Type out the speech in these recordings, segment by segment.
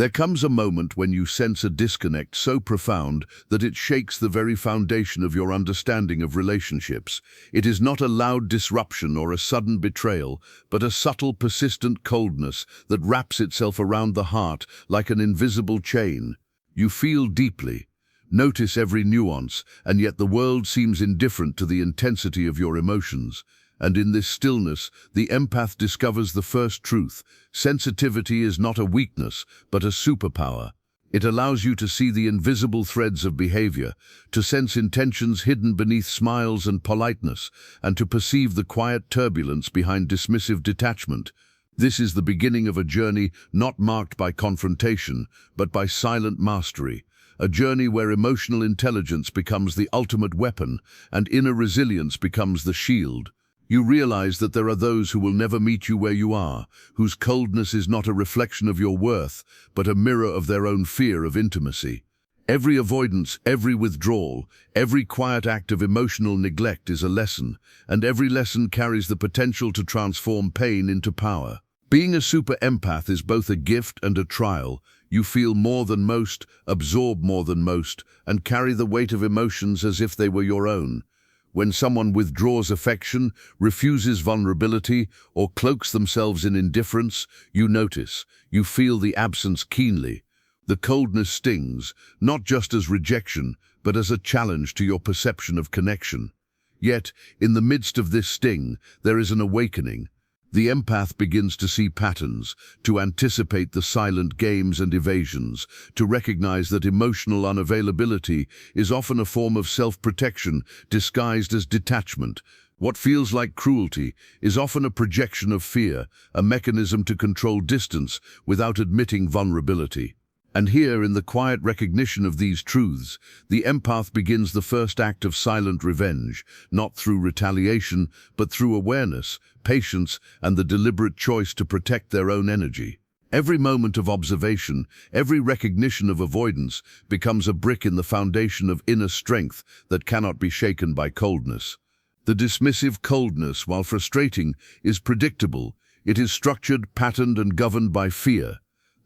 There comes a moment when you sense a disconnect so profound that it shakes the very foundation of your understanding of relationships. It is not a loud disruption or a sudden betrayal, but a subtle, persistent coldness that wraps itself around the heart like an invisible chain. You feel deeply, notice every nuance, and yet the world seems indifferent to the intensity of your emotions. And in this stillness, the empath discovers the first truth. Sensitivity is not a weakness, but a superpower. It allows you to see the invisible threads of behavior, to sense intentions hidden beneath smiles and politeness, and to perceive the quiet turbulence behind dismissive detachment. This is the beginning of a journey not marked by confrontation, but by silent mastery. A journey where emotional intelligence becomes the ultimate weapon, and inner resilience becomes the shield. You realize that there are those who will never meet you where you are, whose coldness is not a reflection of your worth, but a mirror of their own fear of intimacy. Every avoidance, every withdrawal, every quiet act of emotional neglect is a lesson, and every lesson carries the potential to transform pain into power. Being a super empath is both a gift and a trial. You feel more than most, absorb more than most, and carry the weight of emotions as if they were your own. When someone withdraws affection, refuses vulnerability, or cloaks themselves in indifference, you notice, you feel the absence keenly. The coldness stings, not just as rejection, but as a challenge to your perception of connection. Yet, in the midst of this sting, there is an awakening. The empath begins to see patterns, to anticipate the silent games and evasions, to recognize that emotional unavailability is often a form of self-protection disguised as detachment. What feels like cruelty is often a projection of fear, a mechanism to control distance without admitting vulnerability. And here, in the quiet recognition of these truths, the empath begins the first act of silent revenge, not through retaliation, but through awareness, patience, and the deliberate choice to protect their own energy. Every moment of observation, every recognition of avoidance, becomes a brick in the foundation of inner strength that cannot be shaken by coldness. The dismissive coldness, while frustrating, is predictable. It is structured, patterned, and governed by fear.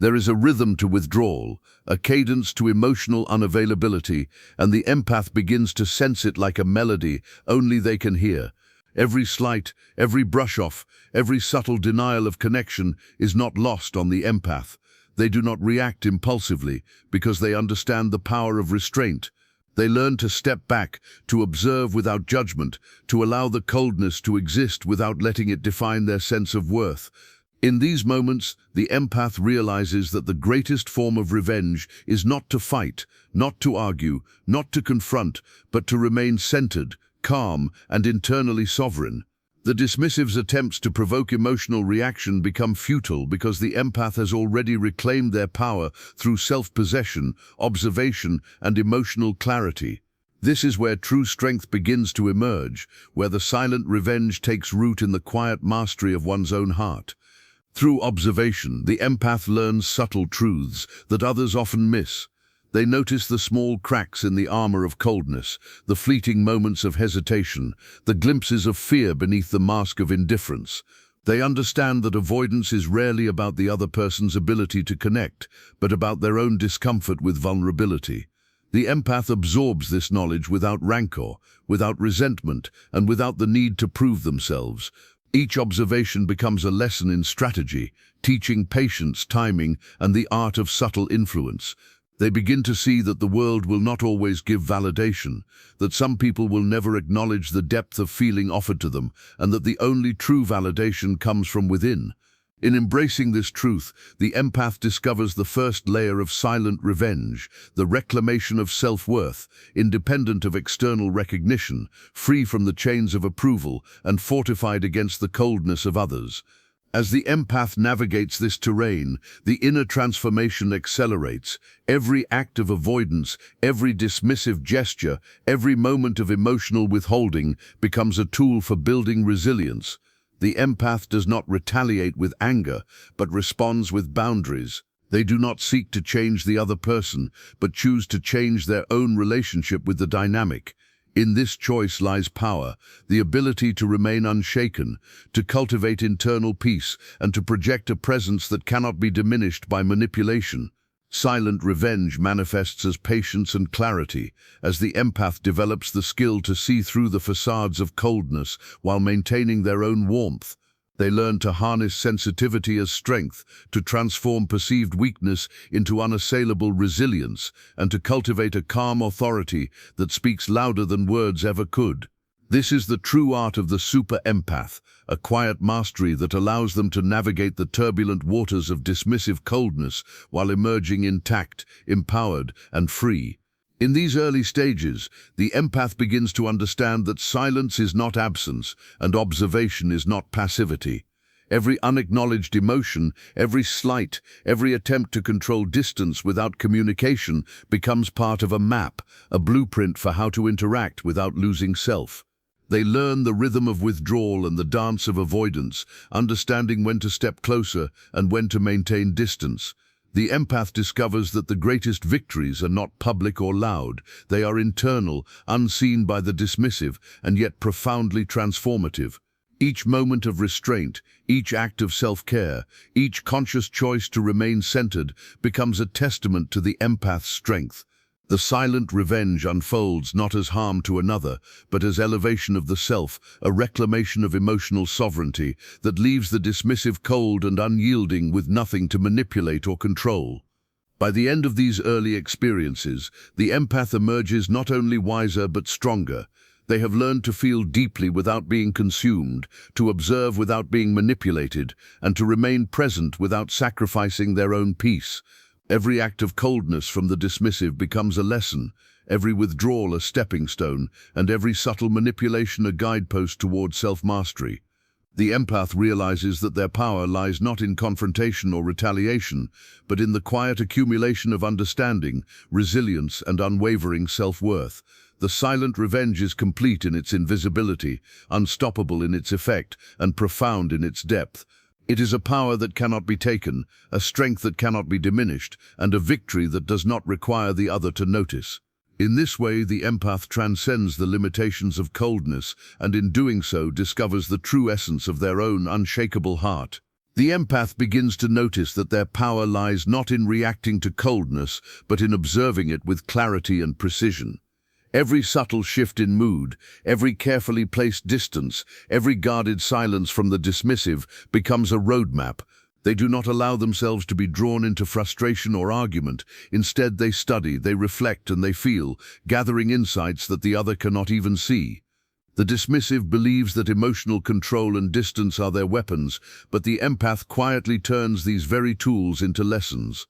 There is a rhythm to withdrawal, a cadence to emotional unavailability, and the empath begins to sense it like a melody only they can hear. Every slight, every brush-off, every subtle denial of connection is not lost on the empath. They do not react impulsively because they understand the power of restraint. They learn to step back, to observe without judgment, to allow the coldness to exist without letting it define their sense of worth. In these moments, the empath realizes that the greatest form of revenge is not to fight, not to argue, not to confront, but to remain centered, calm, and internally sovereign. The dismissive's attempts to provoke emotional reaction become futile because the empath has already reclaimed their power through self-possession, observation, and emotional clarity. This is where true strength begins to emerge, where the silent revenge takes root in the quiet mastery of one's own heart. Through observation, the empath learns subtle truths that others often miss. They notice the small cracks in the armor of coldness, the fleeting moments of hesitation, the glimpses of fear beneath the mask of indifference. They understand that avoidance is rarely about the other person's ability to connect, but about their own discomfort with vulnerability. The empath absorbs this knowledge without rancor, without resentment, and without the need to prove themselves. Each observation becomes a lesson in strategy, teaching patience, timing, and the art of subtle influence. They begin to see that the world will not always give validation, that some people will never acknowledge the depth of feeling offered to them, and that the only true validation comes from within. In embracing this truth, the empath discovers the first layer of silent revenge, the reclamation of self-worth, independent of external recognition, free from the chains of approval, and fortified against the coldness of others. As the empath navigates this terrain, the inner transformation accelerates. Every act of avoidance, every dismissive gesture, every moment of emotional withholding becomes a tool for building resilience. The empath does not retaliate with anger, but responds with boundaries. They do not seek to change the other person, but choose to change their own relationship with the dynamic. In this choice lies power, the ability to remain unshaken, to cultivate internal peace, and to project a presence that cannot be diminished by manipulation. Silent revenge manifests as patience and clarity, as the empath develops the skill to see through the facades of coldness while maintaining their own warmth. They learn to harness sensitivity as strength, to transform perceived weakness into unassailable resilience, and to cultivate a calm authority that speaks louder than words ever could. This is the true art of the super empath, a quiet mastery that allows them to navigate the turbulent waters of dismissive coldness while emerging intact, empowered, and free. In these early stages, the empath begins to understand that silence is not absence and observation is not passivity. Every unacknowledged emotion, every slight, every attempt to control distance without communication becomes part of a map, a blueprint for how to interact without losing self. They learn the rhythm of withdrawal and the dance of avoidance, understanding when to step closer and when to maintain distance. The empath discovers that the greatest victories are not public or loud. They are internal, unseen by the dismissive, and yet profoundly transformative. Each moment of restraint, each act of self-care, each conscious choice to remain centered becomes a testament to the empath's strength. The silent revenge unfolds not as harm to another, but as elevation of the self, a reclamation of emotional sovereignty that leaves the dismissive cold and unyielding with nothing to manipulate or control. By the end of these early experiences, the empath emerges not only wiser but stronger. They have learned to feel deeply without being consumed, to observe without being manipulated, and to remain present without sacrificing their own peace. Every act of coldness from the dismissive becomes a lesson, every withdrawal a stepping stone, and every subtle manipulation a guidepost toward self-mastery. The empath realizes that their power lies not in confrontation or retaliation, but in the quiet accumulation of understanding, resilience, and unwavering self-worth. The silent revenge is complete in its invisibility, unstoppable in its effect, and profound in its depth. It is a power that cannot be taken, a strength that cannot be diminished, and a victory that does not require the other to notice. In this way, the empath transcends the limitations of coldness, and in doing so discovers the true essence of their own unshakable heart. The empath begins to notice that their power lies not in reacting to coldness, but in observing it with clarity and precision. Every subtle shift in mood, every carefully placed distance, every guarded silence from the dismissive becomes a roadmap. They do not allow themselves to be drawn into frustration or argument. Instead, they study, they reflect, and they feel, gathering insights that the other cannot even see. The dismissive believes that emotional control and distance are their weapons, but the empath quietly turns these very tools into lessons.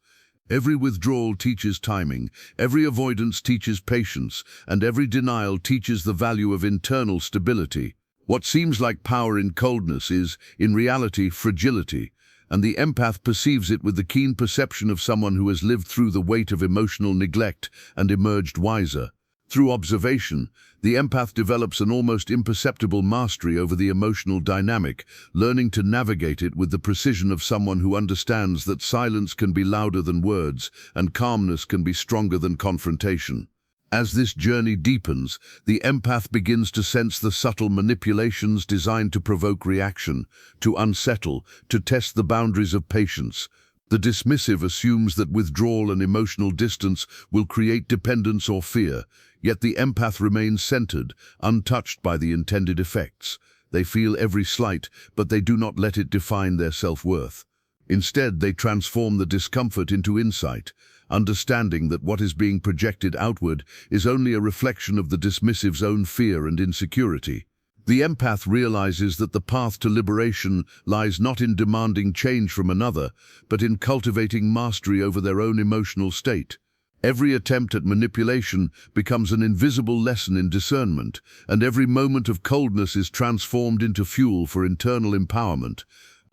Every withdrawal teaches timing, every avoidance teaches patience, and every denial teaches the value of internal stability. What seems like power in coldness is, in reality, fragility, and the empath perceives it with the keen perception of someone who has lived through the weight of emotional neglect and emerged wiser. Through observation, the empath develops an almost imperceptible mastery over the emotional dynamic, learning to navigate it with the precision of someone who understands that silence can be louder than words and calmness can be stronger than confrontation. As this journey deepens, the empath begins to sense the subtle manipulations designed to provoke reaction, to unsettle, to test the boundaries of patience. The dismissive assumes that withdrawal and emotional distance will create dependence or fear, yet the empath remains centered, untouched by the intended effects. They feel every slight, but they do not let it define their self-worth. Instead, they transform the discomfort into insight, understanding that what is being projected outward is only a reflection of the dismissive's own fear and insecurity. The empath realizes that the path to liberation lies not in demanding change from another, but in cultivating mastery over their own emotional state. Every attempt at manipulation becomes an invisible lesson in discernment, and every moment of coldness is transformed into fuel for internal empowerment.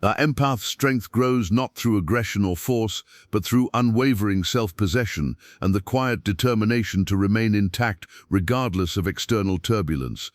Our empath's strength grows not through aggression or force, but through unwavering self-possession and the quiet determination to remain intact regardless of external turbulence.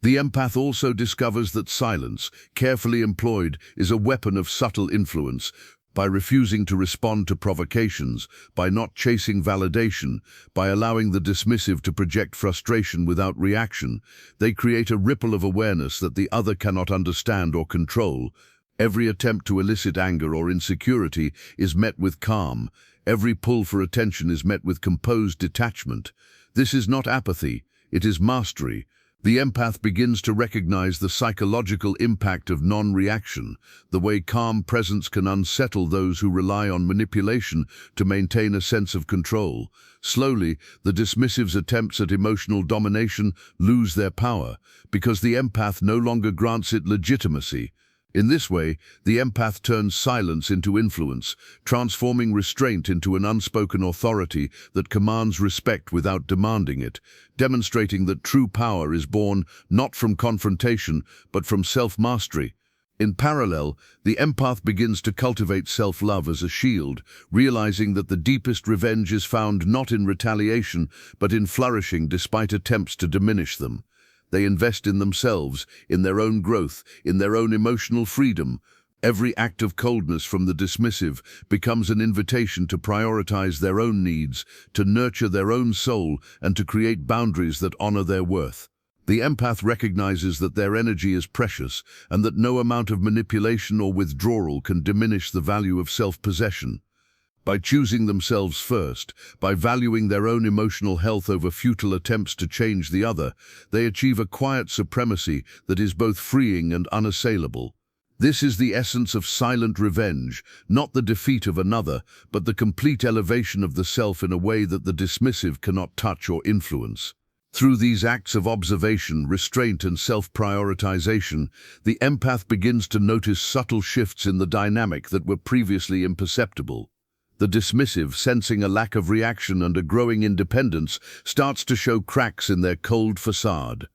The empath also discovers that silence, carefully employed, is a weapon of subtle influence. By refusing to respond to provocations, by not chasing validation, by allowing the dismissive to project frustration without reaction, they create a ripple of awareness that the other cannot understand or control. Every attempt to elicit anger or insecurity is met with calm. Every pull for attention is met with composed detachment. This is not apathy, it is mastery. The empath begins to recognize the psychological impact of non-reaction, the way calm presence can unsettle those who rely on manipulation to maintain a sense of control. Slowly, the dismissive's attempts at emotional domination lose their power, because the empath no longer grants it legitimacy. In this way, the empath turns silence into influence, transforming restraint into an unspoken authority that commands respect without demanding it, demonstrating that true power is born not from confrontation, but from self-mastery. In parallel, the empath begins to cultivate self-love as a shield, realizing that the deepest revenge is found not in retaliation, but in flourishing despite attempts to diminish them. They invest in themselves, in their own growth, in their own emotional freedom. Every act of coldness from the dismissive becomes an invitation to prioritize their own needs, to nurture their own soul, and to create boundaries that honor their worth. The empath recognizes that their energy is precious and that no amount of manipulation or withdrawal can diminish the value of self-possession. By choosing themselves first, by valuing their own emotional health over futile attempts to change the other, they achieve a quiet supremacy that is both freeing and unassailable. This is the essence of silent revenge, not the defeat of another, but the complete elevation of the self in a way that the dismissive cannot touch or influence. Through these acts of observation, restraint, and self-prioritization, the empath begins to notice subtle shifts in the dynamic that were previously imperceptible. The dismissive, sensing a lack of reaction and a growing independence, starts to show cracks in their cold facade.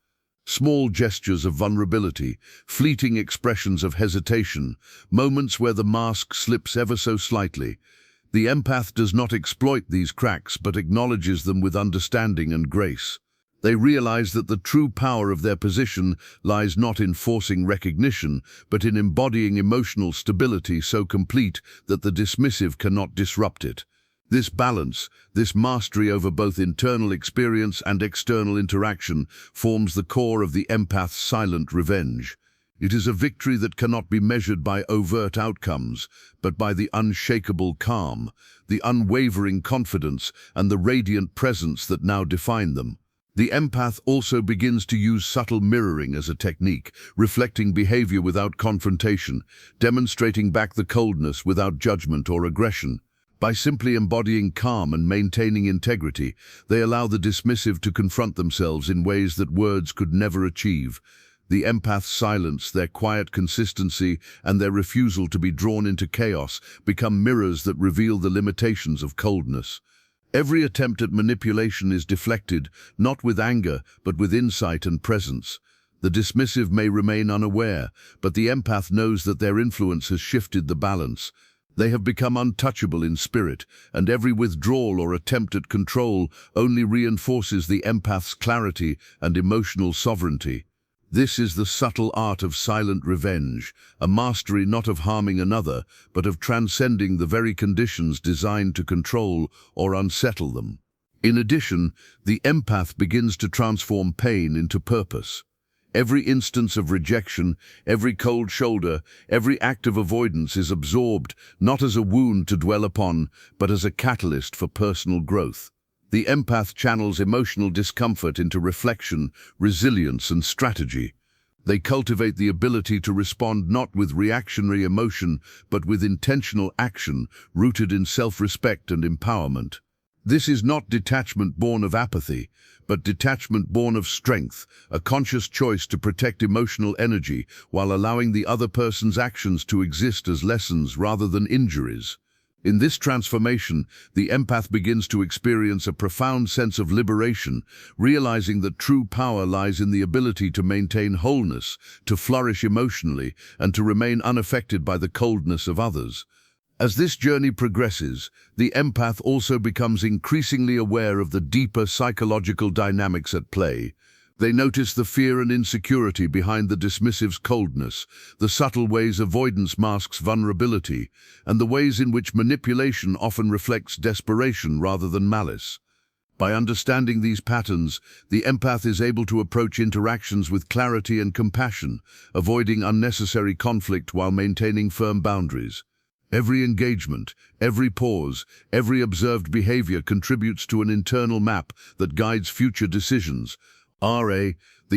Small gestures of vulnerability, fleeting expressions of hesitation, moments where the mask slips ever so slightly. The empath does not exploit these cracks but acknowledges them with understanding and grace. They realize that the true power of their position lies not in forcing recognition, but in embodying emotional stability so complete that the dismissive cannot disrupt it. This balance, this mastery over both internal experience and external interaction, forms the core of the empath's silent revenge. It is a victory that cannot be measured by overt outcomes, but by the unshakable calm, the unwavering confidence, and the radiant presence that now define them. The empath also begins to use subtle mirroring as a technique, reflecting behavior without confrontation, demonstrating back the coldness without judgment or aggression. By simply embodying calm and maintaining integrity, they allow the dismissive to confront themselves in ways that words could never achieve. The empath's silence, their quiet consistency, and their refusal to be drawn into chaos become mirrors that reveal the limitations of coldness. Every attempt at manipulation is deflected, not with anger, but with insight and presence. The dismissive may remain unaware, but the empath knows that their influence has shifted the balance. They have become untouchable in spirit, and every withdrawal or attempt at control only reinforces the empath's clarity and emotional sovereignty. This is the subtle art of silent revenge, a mastery not of harming another, but of transcending the very conditions designed to control or unsettle them. In addition, the empath begins to transform pain into purpose. Every instance of rejection, every cold shoulder, every act of avoidance is absorbed not as a wound to dwell upon, but as a catalyst for personal growth. The empath channels emotional discomfort into reflection, resilience, and strategy. They cultivate the ability to respond not with reactionary emotion, but with intentional action rooted in self-respect and empowerment. This is not detachment born of apathy, but detachment born of strength, a conscious choice to protect emotional energy while allowing the other person's actions to exist as lessons rather than injuries. In this transformation, the empath begins to experience a profound sense of liberation, realizing that true power lies in the ability to maintain wholeness, to flourish emotionally, and to remain unaffected by the coldness of others. As this journey progresses, the empath also becomes increasingly aware of the deeper psychological dynamics at play. They notice the fear and insecurity behind the dismissive's coldness, the subtle ways avoidance masks vulnerability, and the ways in which manipulation often reflects desperation rather than malice. By understanding these patterns, the empath is able to approach interactions with clarity and compassion, avoiding unnecessary conflict while maintaining firm boundaries. Every engagement, every pause, every observed behavior contributes to an internal map that guides future decisions. The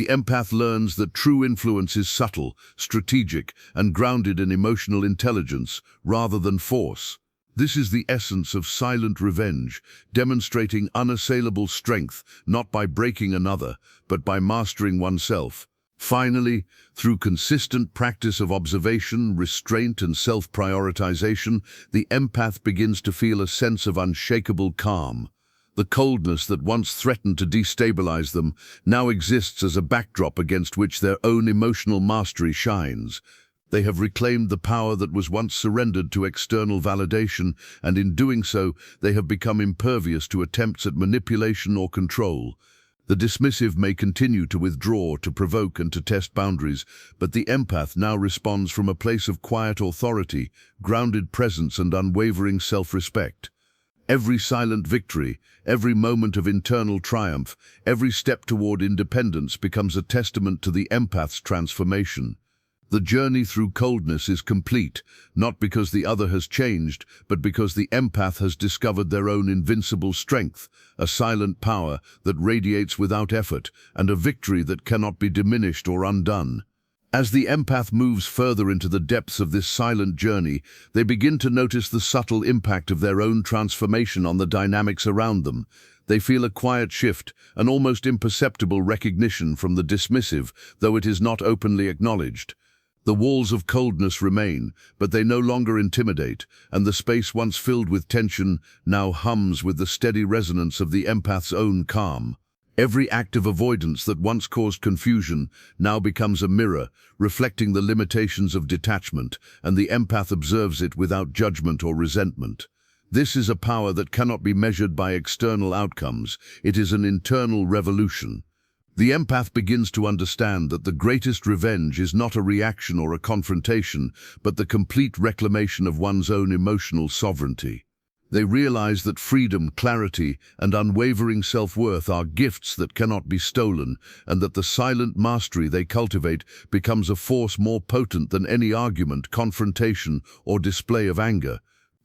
empath learns that true influence is subtle, strategic, and grounded in emotional intelligence rather than force. This is the essence of silent revenge, demonstrating unassailable strength not by breaking another, but by mastering oneself. Finally, through consistent practice of observation, restraint, and self-prioritization, the empath begins to feel a sense of unshakable calm. The coldness that once threatened to destabilize them now exists as a backdrop against which their own emotional mastery shines. They have reclaimed the power that was once surrendered to external validation, and in doing so, they have become impervious to attempts at manipulation or control. The dismissive may continue to withdraw, to provoke, and to test boundaries, but the empath now responds from a place of quiet authority, grounded presence, and unwavering self-respect. Every silent victory, every moment of internal triumph, every step toward independence becomes a testament to the empath's transformation. The journey through coldness is complete, not because the other has changed, but because the empath has discovered their own invincible strength, a silent power that radiates without effort, and a victory that cannot be diminished or undone. As the empath moves further into the depths of this silent journey, they begin to notice the subtle impact of their own transformation on the dynamics around them. They feel a quiet shift, an almost imperceptible recognition from the dismissive, though it is not openly acknowledged. The walls of coldness remain, but they no longer intimidate, and the space once filled with tension now hums with the steady resonance of the empath's own calm. Every act of avoidance that once caused confusion now becomes a mirror, reflecting the limitations of detachment, and the empath observes it without judgment or resentment. This is a power that cannot be measured by external outcomes. It is an internal revolution. The empath begins to understand that the greatest revenge is not a reaction or a confrontation, but the complete reclamation of one's own emotional sovereignty. They realize that freedom, clarity, and unwavering self-worth are gifts that cannot be stolen, and that the silent mastery they cultivate becomes a force more potent than any argument, confrontation, or display of anger.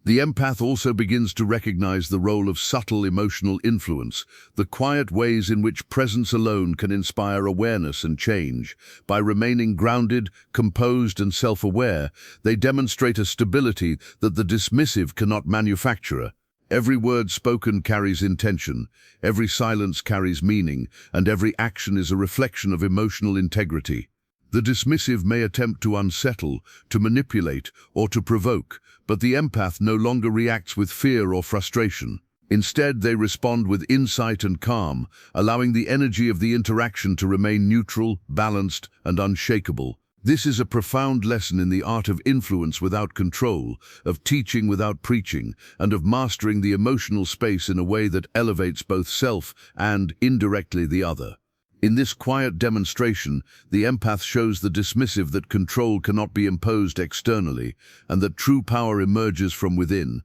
The empath also begins to recognize the role of subtle emotional influence, the quiet ways in which presence alone can inspire awareness and change. By remaining grounded, composed, and self-aware, they demonstrate a stability that the dismissive cannot manufacture. Every word spoken carries intention, every silence carries meaning, and every action is a reflection of emotional integrity. The dismissive may attempt to unsettle, to manipulate, or to provoke, but the empath no longer reacts with fear or frustration. Instead, they respond with insight and calm, allowing the energy of the interaction to remain neutral, balanced, and unshakable. This is a profound lesson in the art of influence without control, of teaching without preaching, and of mastering the emotional space in a way that elevates both self and, indirectly, the other. In this quiet demonstration, the empath shows the dismissive that control cannot be imposed externally, and that true power emerges from within.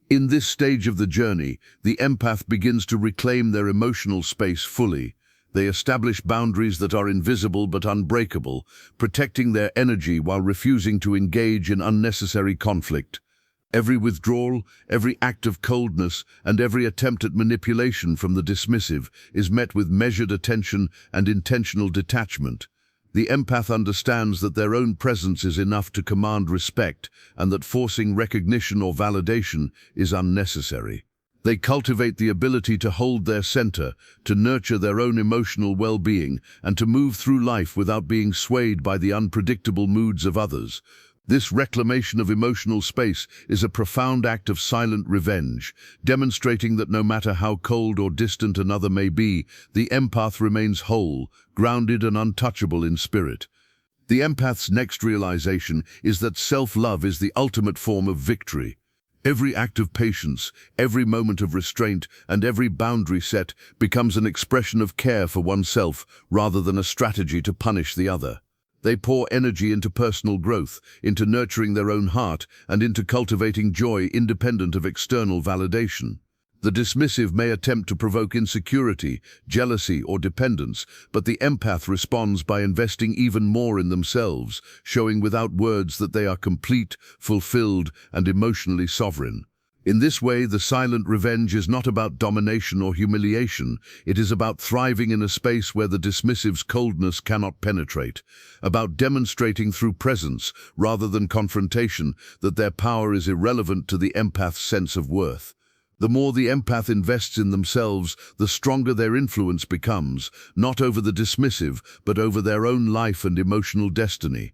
In this stage of the journey, the empath begins to reclaim their emotional space fully. They establish boundaries that are invisible but unbreakable, protecting their energy while refusing to engage in unnecessary conflict. Every withdrawal, every act of coldness, and every attempt at manipulation from the dismissive is met with measured attention and intentional detachment. The empath understands that their own presence is enough to command respect, and that forcing recognition or validation is unnecessary. They cultivate the ability to hold their center, to nurture their own emotional well-being, and to move through life without being swayed by the unpredictable moods of others. This reclamation of emotional space is a profound act of silent revenge, demonstrating that no matter how cold or distant another may be, the empath remains whole, grounded and untouchable in spirit. The empath's next realization is that self-love is the ultimate form of victory. Every act of patience, every moment of restraint, and every boundary set becomes an expression of care for oneself rather than a strategy to punish the other. They pour energy into personal growth, into nurturing their own heart, and into cultivating joy independent of external validation. The dismissive may attempt to provoke insecurity, jealousy, or dependence, but the empath responds by investing even more in themselves, showing without words that they are complete, fulfilled, and emotionally sovereign. In this way, the silent revenge is not about domination or humiliation. It is about thriving in a space where the dismissive's coldness cannot penetrate, about demonstrating through presence, rather than confrontation, that their power is irrelevant to the empath's sense of worth. The more the empath invests in themselves, the stronger their influence becomes, not over the dismissive, but over their own life and emotional destiny.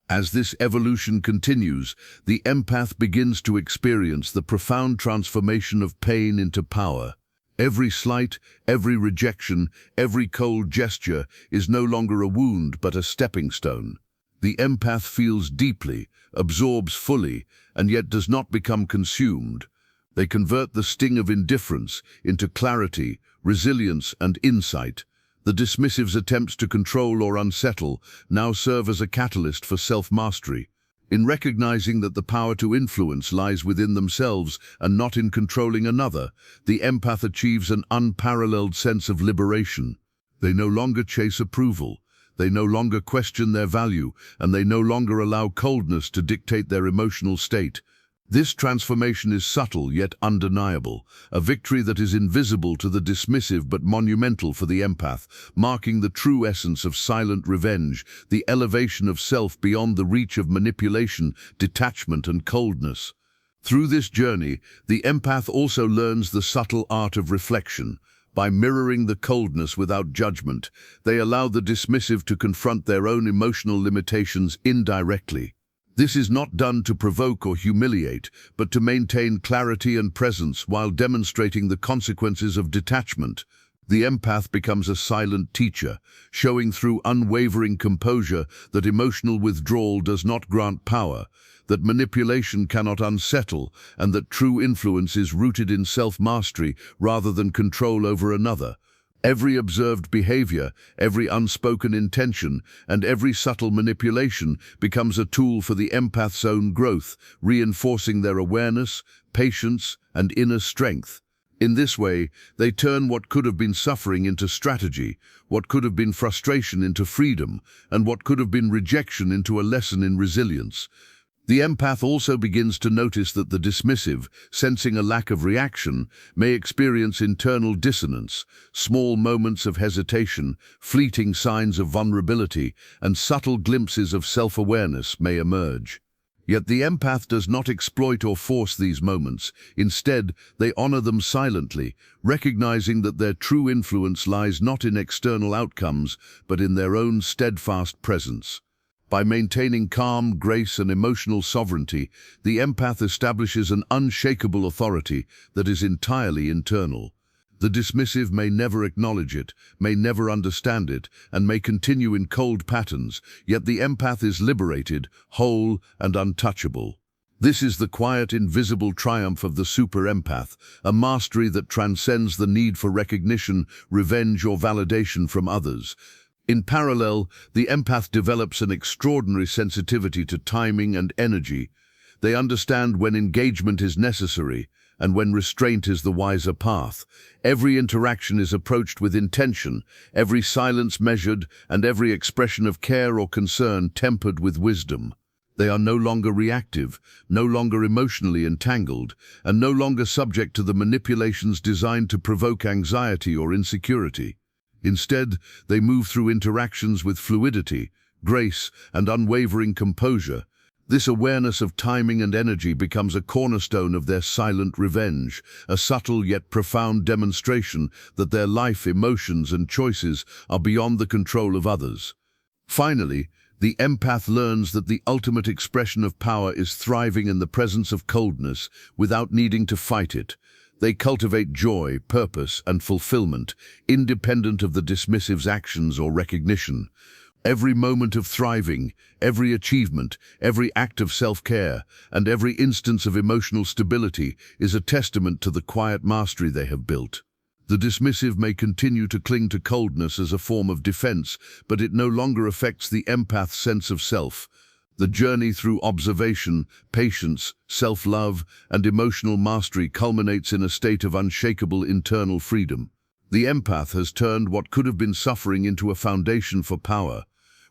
As this evolution continues, the empath begins to experience the profound transformation of pain into power. Every slight, every rejection, every cold gesture is no longer a wound but a stepping stone. The empath feels deeply, absorbs fully, and yet does not become consumed. They convert the sting of indifference into clarity, resilience, and insight. The dismissive's attempts to control or unsettle now serve as a catalyst for self-mastery. In recognizing that the power to influence lies within themselves and not in controlling another, the empath achieves an unparalleled sense of liberation. They no longer chase approval, they no longer question their value, and they no longer allow coldness to dictate their emotional state. This transformation is subtle yet undeniable, a victory that is invisible to the dismissive but monumental for the empath, marking the true essence of silent revenge, the elevation of self beyond the reach of manipulation, detachment, and coldness. Through this journey, the empath also learns the subtle art of reflection. By mirroring the coldness without judgment, they allow the dismissive to confront their own emotional limitations indirectly. This is not done to provoke or humiliate, but to maintain clarity and presence while demonstrating the consequences of detachment. The empath becomes a silent teacher, showing through unwavering composure that emotional withdrawal does not grant power, that manipulation cannot unsettle, and that true influence is rooted in self-mastery rather than control over another. Every observed behavior, every unspoken intention, and every subtle manipulation becomes a tool for the empath's own growth, reinforcing their awareness, patience, and inner strength. In this way, they turn what could have been suffering into strategy, what could have been frustration into freedom, and what could have been rejection into a lesson in resilience. The empath also begins to notice that the dismissive, sensing a lack of reaction, may experience internal dissonance, small moments of hesitation, fleeting signs of vulnerability, and subtle glimpses of self-awareness may emerge. Yet the empath does not exploit or force these moments. Instead, they honor them silently, recognizing that their true influence lies not in external outcomes, but in their own steadfast presence. By maintaining calm, grace, and emotional sovereignty, the empath establishes an unshakable authority that is entirely internal. The dismissive may never acknowledge it, may never understand it, and may continue in cold patterns, yet the empath is liberated, whole, and untouchable. This is the quiet, invisible triumph of the super-empath, a mastery that transcends the need for recognition, revenge, or validation from others. In parallel, the empath develops an extraordinary sensitivity to timing and energy. They understand when engagement is necessary and when restraint is the wiser path. Every interaction is approached with intention, every silence measured, and every expression of care or concern tempered with wisdom. They are no longer reactive, no longer emotionally entangled, and no longer subject to the manipulations designed to provoke anxiety or insecurity. Instead, they move through interactions with fluidity, grace, and unwavering composure. This awareness of timing and energy becomes a cornerstone of their silent revenge, a subtle yet profound demonstration that their life, emotions, and choices are beyond the control of others. Finally, the empath learns that the ultimate expression of power is thriving in the presence of coldness without needing to fight it. They cultivate joy, purpose, and fulfillment, independent of the dismissive's actions or recognition. Every moment of thriving, every achievement, every act of self-care, and every instance of emotional stability is a testament to the quiet mastery they have built. The dismissive may continue to cling to coldness as a form of defense, but it no longer affects the empath's sense of self. The journey through observation, patience, self-love, and emotional mastery culminates in a state of unshakable internal freedom. The empath has turned what could have been suffering into a foundation for power,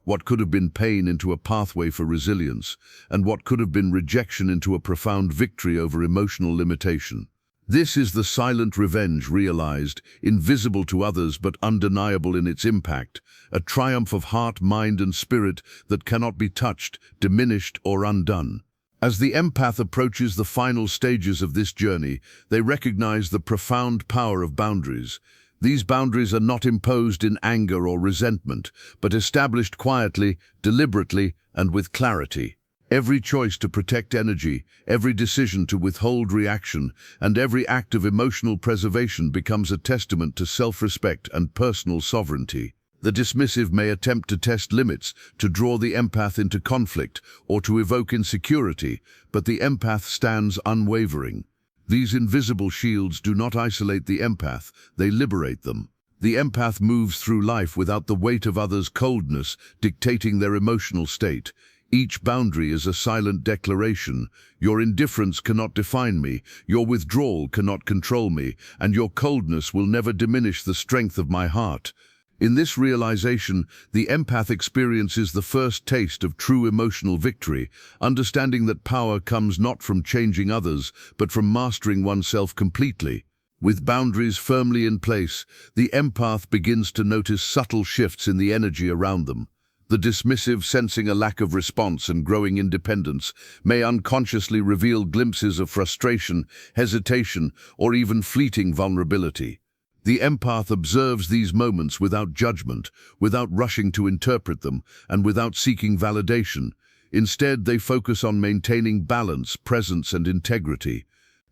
what could have been pain into a pathway for resilience, and what could have been rejection into a profound victory over emotional limitation. This is the silent revenge realized, invisible to others but undeniable in its impact, a triumph of heart, mind, and spirit that cannot be touched, diminished, or undone. As the empath approaches the final stages of this journey, they recognize the profound power of boundaries. These boundaries are not imposed in anger or resentment, but established quietly, deliberately, and with clarity. Every choice to protect energy, every decision to withhold reaction, and every act of emotional preservation becomes a testament to self-respect and personal sovereignty. The dismissive may attempt to test limits, to draw the empath into conflict, or to evoke insecurity, but the empath stands unwavering. These invisible shields do not isolate the empath, they liberate them. The empath moves through life without the weight of others' coldness dictating their emotional state. Each boundary is a silent declaration. Your indifference cannot define me, your withdrawal cannot control me, and your coldness will never diminish the strength of my heart. In this realization, the empath experiences the first taste of true emotional victory, understanding that power comes not from changing others, but from mastering oneself completely. With boundaries firmly in place, the empath begins to notice subtle shifts in the energy around them. The dismissive, sensing a lack of response and growing independence, may unconsciously reveal glimpses of frustration, hesitation, or even fleeting vulnerability. The empath observes these moments without judgment, without rushing to interpret them, and without seeking validation. Instead, they focus on maintaining balance, presence, and integrity.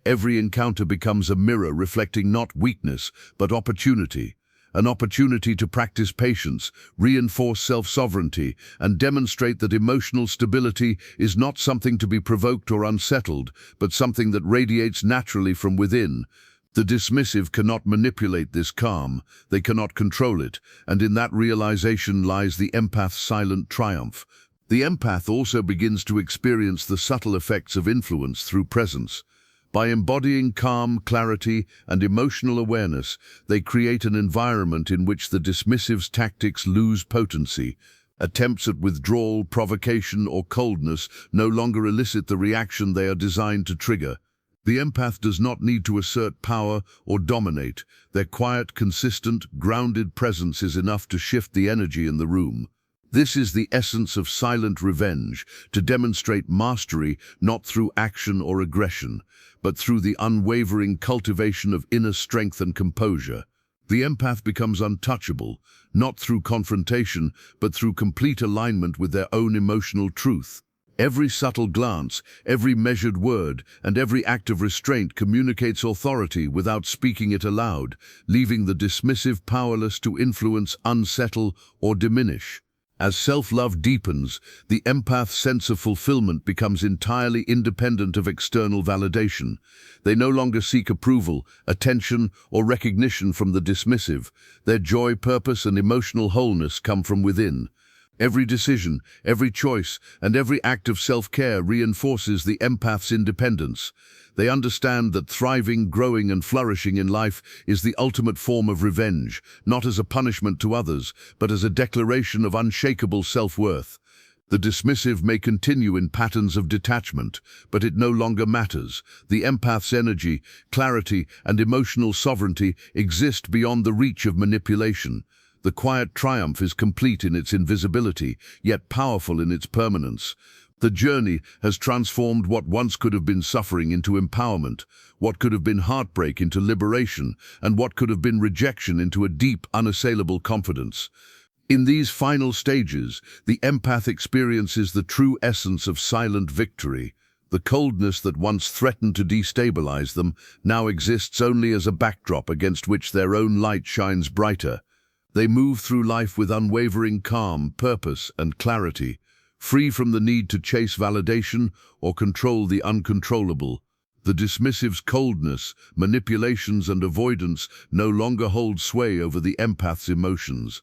Every encounter becomes a mirror reflecting not weakness, but opportunity. An opportunity to practice patience, reinforce self-sovereignty, and demonstrate that emotional stability is not something to be provoked or unsettled, but something that radiates naturally from within. The dismissive cannot manipulate this calm, they cannot control it, and in that realization lies the empath's silent triumph. The empath also begins to experience the subtle effects of influence through presence. By embodying calm, clarity, and emotional awareness, they create an environment in which the dismissive's tactics lose potency. Attempts at withdrawal, provocation, or coldness no longer elicit the reaction they are designed to trigger. The empath does not need to assert power or dominate. Their quiet, consistent, grounded presence is enough to shift the energy in the room. This is the essence of silent revenge, to demonstrate mastery not through action or aggression, but through the unwavering cultivation of inner strength and composure. The empath becomes untouchable, not through confrontation, but through complete alignment with their own emotional truth. Every subtle glance, every measured word, and every act of restraint communicates authority without speaking it aloud, leaving the dismissive powerless to influence, unsettle, or diminish. As self-love deepens, the empath's sense of fulfillment becomes entirely independent of external validation. They no longer seek approval, attention, or recognition from the dismissive. Their joy, purpose, and emotional wholeness come from within. Every decision, every choice, and every act of self-care reinforces the empath's independence. They understand that thriving, growing, and flourishing in life is the ultimate form of revenge, not as a punishment to others, but as a declaration of unshakable self-worth. The dismissive may continue in patterns of detachment, but it no longer matters. The empath's energy, clarity, and emotional sovereignty exist beyond the reach of manipulation. The quiet triumph is complete in its invisibility, yet powerful in its permanence. The journey has transformed what once could have been suffering into empowerment, what could have been heartbreak into liberation, and what could have been rejection into a deep, unassailable confidence. In these final stages, the empath experiences the true essence of silent victory. The coldness that once threatened to destabilize them now exists only as a backdrop against which their own light shines brighter. They move through life with unwavering calm, purpose, and clarity, free from the need to chase validation or control the uncontrollable. The dismissive's coldness, manipulations, and avoidance no longer hold sway over the empath's emotions.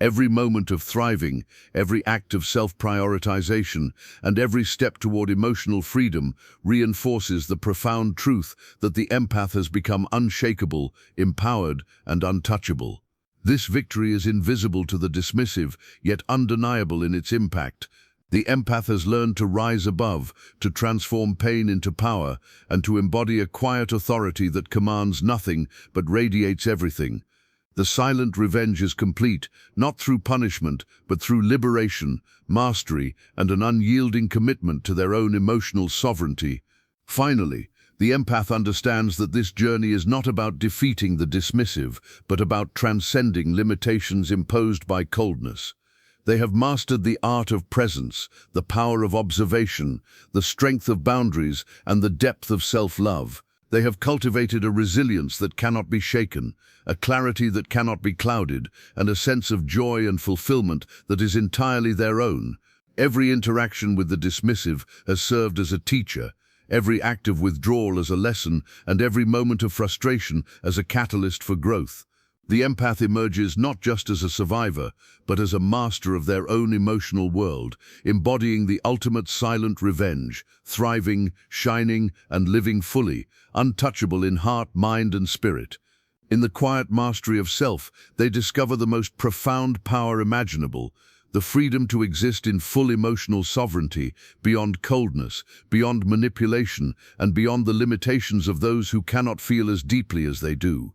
Every moment of thriving, every act of self-prioritization, and every step toward emotional freedom reinforces the profound truth that the empath has become unshakable, empowered, and untouchable. This victory is invisible to the dismissive, yet undeniable in its impact. The empath has learned to rise above, to transform pain into power, and to embody a quiet authority that commands nothing but radiates everything. The silent revenge is complete, not through punishment, but through liberation, mastery, and an unyielding commitment to their own emotional sovereignty. Finally, the empath understands that this journey is not about defeating the dismissive, but about transcending limitations imposed by coldness. They have mastered the art of presence, the power of observation, the strength of boundaries, and the depth of self-love. They have cultivated a resilience that cannot be shaken, a clarity that cannot be clouded, and a sense of joy and fulfillment that is entirely their own. Every interaction with the dismissive has served as a teacher, every act of withdrawal as a lesson, and every moment of frustration as a catalyst for growth. The empath emerges not just as a survivor, but as a master of their own emotional world, embodying the ultimate silent revenge, thriving, shining, and living fully, untouchable in heart, mind, and spirit. In the quiet mastery of self, they discover the most profound power imaginable, the freedom to exist in full emotional sovereignty, beyond coldness, beyond manipulation, and beyond the limitations of those who cannot feel as deeply as they do.